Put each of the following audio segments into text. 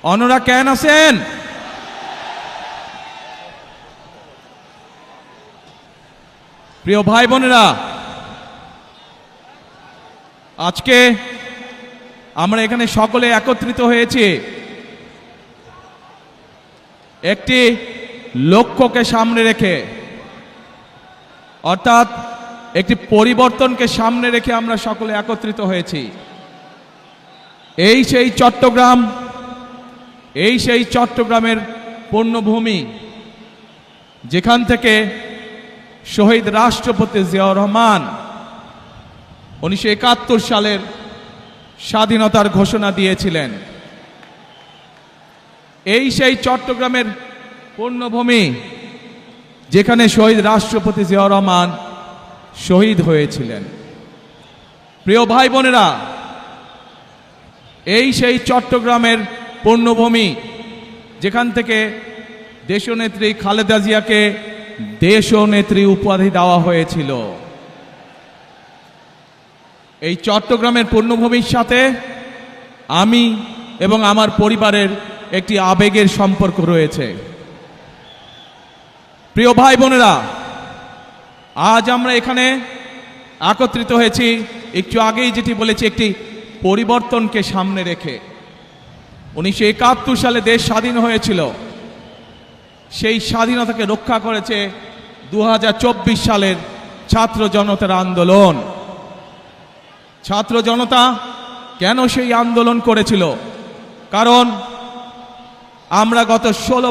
অন্যরা কেন আছেন? প্রিয় ভাই বোনেরা, আজকে আমরা এখানে সকলে একত্রিত হয়েছি একটি লক্ষ্যকে সামনে রেখে, অর্থাৎ একটি পরিবর্তনকে সামনে রেখে আমরা সকলে একত্রিত হয়েছি। এই সেই চট্টগ্রামের পুণ্যভূমি, যেখান থেকে শহীদ রাষ্ট্রপতি জিয়াউর রহমান 1971 সালের স্বাধীনতার ঘোষণা দিয়েছিলেন। এই সেই চট্টগ্রামের পুণ্যভূমি, যেখানে শহীদ রাষ্ট্রপতি জিয়াউর রহমান শহীদ হয়েছিলেন। প্রিয় ভাই বোনেরা, এই সেই চট্টগ্রামের পুণ্যভূমি, যেখান থেকে দেশনেত্রী খালেদা জিয়াকে দেশনেত্রী উপাধি দেওয়া হয়েছিল। এই চট্টগ্রামের পুণ্যভূমির সাথে আমি এবং আমার পরিবারের একটি আবেগের সম্পর্ক রয়েছে। প্রিয় ভাই বোনেরা, আজ আমরা এখানে একত্রিত হয়েছি একটু আগেই যেটি বলেছি, একটি পরিবর্তনকে সামনে রেখে। 1971 সালে দেশ স্বাধীন হয়েছিল, সেই স্বাধীনতাকে রক্ষা করেছে 2024 সালের ছাত্র জনতার আন্দোলন। ছাত্র জনতা কেন সেই আন্দোলন করেছিল? কারণ আমরা বিগত 16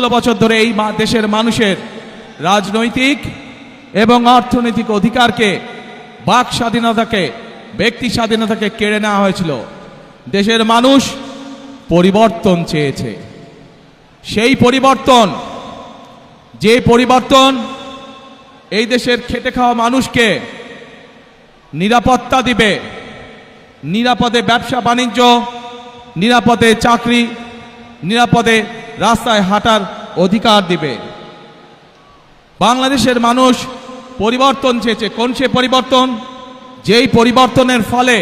বছর ধরে এই দেশের মানুষের রাজনৈতিক এবং অর্থনৈতিক অধিকারকে, বাক স্বাধীনতাকে, ব্যক্তি স্বাধীনতাকে কেড়ে নেওয়া হয়েছিল। দেশের মানুষ পরিবর্তন চেয়েছে। সেই পরিবর্তন, যে পরিবর্তন এই দেশের খেটে খাওয়া মানুষকে নিরাপত্তা দিবে, নিরাপদে ব্যবসা বাণিজ্য, নিরাপদে চাকরি, নিরাপদে রাস্তায় হাঁটার অধিকার দিবে। বাংলাদেশের মানুষ পরিবর্তন চেয়েছে। কোন সে পরিবর্তন? যেই পরিবর্তনের ফলে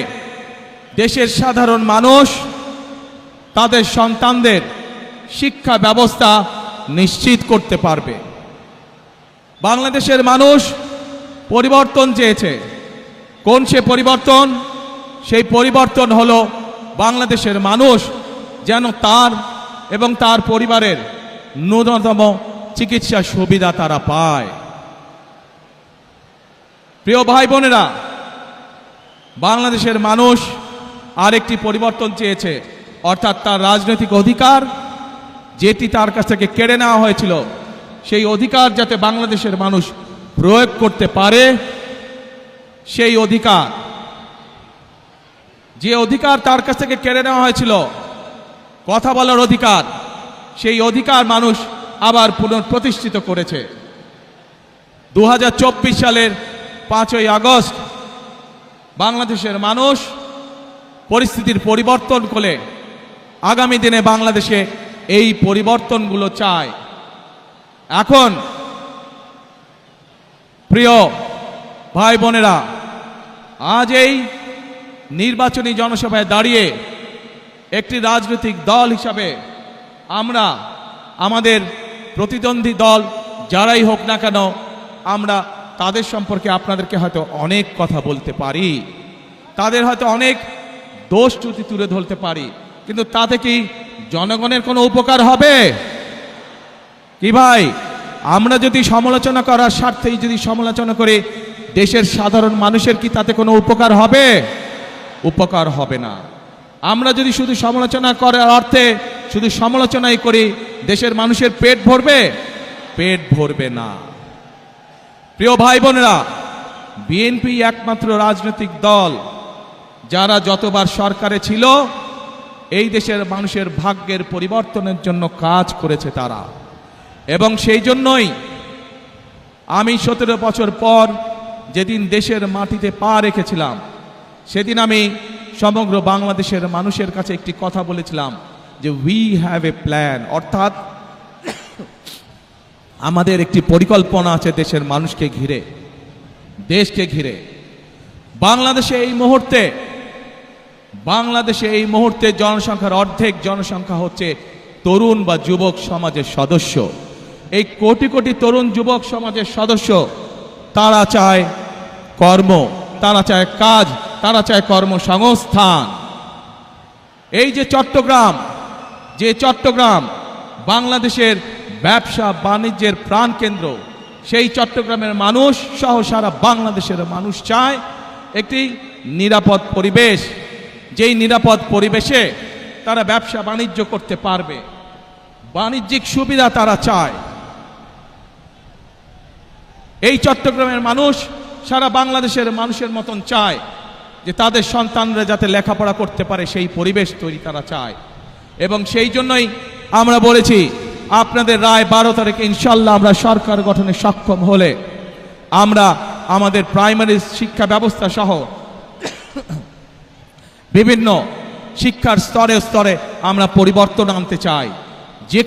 দেশের সাধারণ মানুষ তাদের সন্তানদের শিক্ষা ব্যবস্থা নিশ্চিত করতে পারবে। বাংলাদেশের মানুষ পরিবর্তন চেয়েছে। কোন সে পরিবর্তন? সেই পরিবর্তন হলো বাংলাদেশের মানুষ যেন তার এবং তার পরিবারের ন্যূনতম চিকিৎসা সুবিধা তারা পায়। প্রিয় ভাই বোনেরা, বাংলাদেশের মানুষ আরেকটি পরিবর্তন চেয়েছে, অর্থাৎ তার রাজনৈতিক অধিকার, যেটি তার কাছ থেকে কেড়ে নেওয়া হয়েছিল, সেই অধিকার যাতে বাংলাদেশের মানুষ প্রয়োগ করতে পারে। সেই অধিকার, যে অধিকার তার কাছ থেকে কেড়ে নেওয়া হয়েছিল, কথা বলার অধিকার, সেই অধিকার মানুষ আবার পুনঃপ্রতিষ্ঠিত করেছে। 2024 সালের 5ই আগস্ট বাংলাদেশের মানুষ পরিস্থিতির পরিবর্তন করে আগামী দিনে বাংলাদেশে এই পরিবর্তনগুলো চায়। এখন প্রিয় ভাই বোনেরা, আজ এই নির্বাচনী জনসভায় দাঁড়িয়ে একটি রাজনৈতিক দল হিসাবে আমরা আমাদের প্রতিদ্বন্দ্বী দল যারাই হোক না কেন, আমরা তাদের সম্পর্কে আপনাদেরকে হয়তো অনেক কথা বলতে পারি, তাদের হয়তো অনেক দোষ ত্রুটি তুলে ধরতে পারি, কিন্তু তাতে কি জনগণের কোনো উপকার হবে? কি ভাই, আমরা যদি সমালোচনা করার স্বার্থেই যদি সমালোচনা করে দেশের সাধারণ মানুষের কি তাতে কোনো উপকার হবে? উপকার হবে না। আমরা যদি শুধু সমালোচনা করার অর্থে শুধু সমালোচনাই করি, দেশের মানুষের পেট ভরবে? পেট ভরবে না। প্রিয় ভাই বোনেরা, বিএনপি একমাত্র রাজনৈতিক দল যারা যতবার সরকারে ছিল এই দেশের মানুষের ভাগ্যের পরিবর্তনের জন্য কাজ করেছে তারা। এবং সেই জন্যই আমি 17 বছর পর যেদিন দেশের মাটিতে পা রেখেছিলাম, সেদিন আমি সমগ্র বাংলাদেশের মানুষের কাছে একটি কথা বলেছিলাম যে উই হ্যাভ এ প্ল্যান, অর্থাৎ আমাদের একটি পরিকল্পনা আছে দেশের মানুষকে ঘিরে, দেশকে ঘিরে। বাংলাদেশে এই মুহূর্তে বাংলাদেশে এই মুহূর্তে জনসংখ্যার অর্ধেক জনসংখ্যা হচ্ছে তরুণ বা যুবক সমাজের সদস্য। এই কোটি কোটি তরুণ যুবক সমাজের সদস্য তারা চায় কর্ম, তারা চায় কাজ, তারা চায় কর্মসংস্থান। এই যে চট্টগ্রাম বাংলাদেশের ব্যবসা বাণিজ্যের প্রাণকেন্দ্র, সেই চট্টগ্রামের মানুষ সহ সারা বাংলাদেশের মানুষ চায় একটি নিরাপদ পরিবেশ, যেই নিরাপদ পরিবেশে তারা ব্যবসা বাণিজ্য করতে পারবে, বাণিজ্যিক সুবিধা তারা চায়। এই চট্টগ্রামের মানুষ সারা বাংলাদেশের মানুষের মতন চায় যে তাদের সন্তানরা যাতে লেখাপড়া করতে পারে, সেই পরিবেশ তৈরি তারা চায়। এবং সেই জন্যই আমরা বলেছি আপনাদের রায় 12 তারিখে ইনশাল্লাহ আমরা সরকার গঠনে সক্ষম হলে আমরা আমাদের প্রাইমারি শিক্ষা ব্যবস্থা সহ বিভিন্ন শিক্ষার স্তরে স্তরে আমরা পরিবর্তন আনতে চাই। যে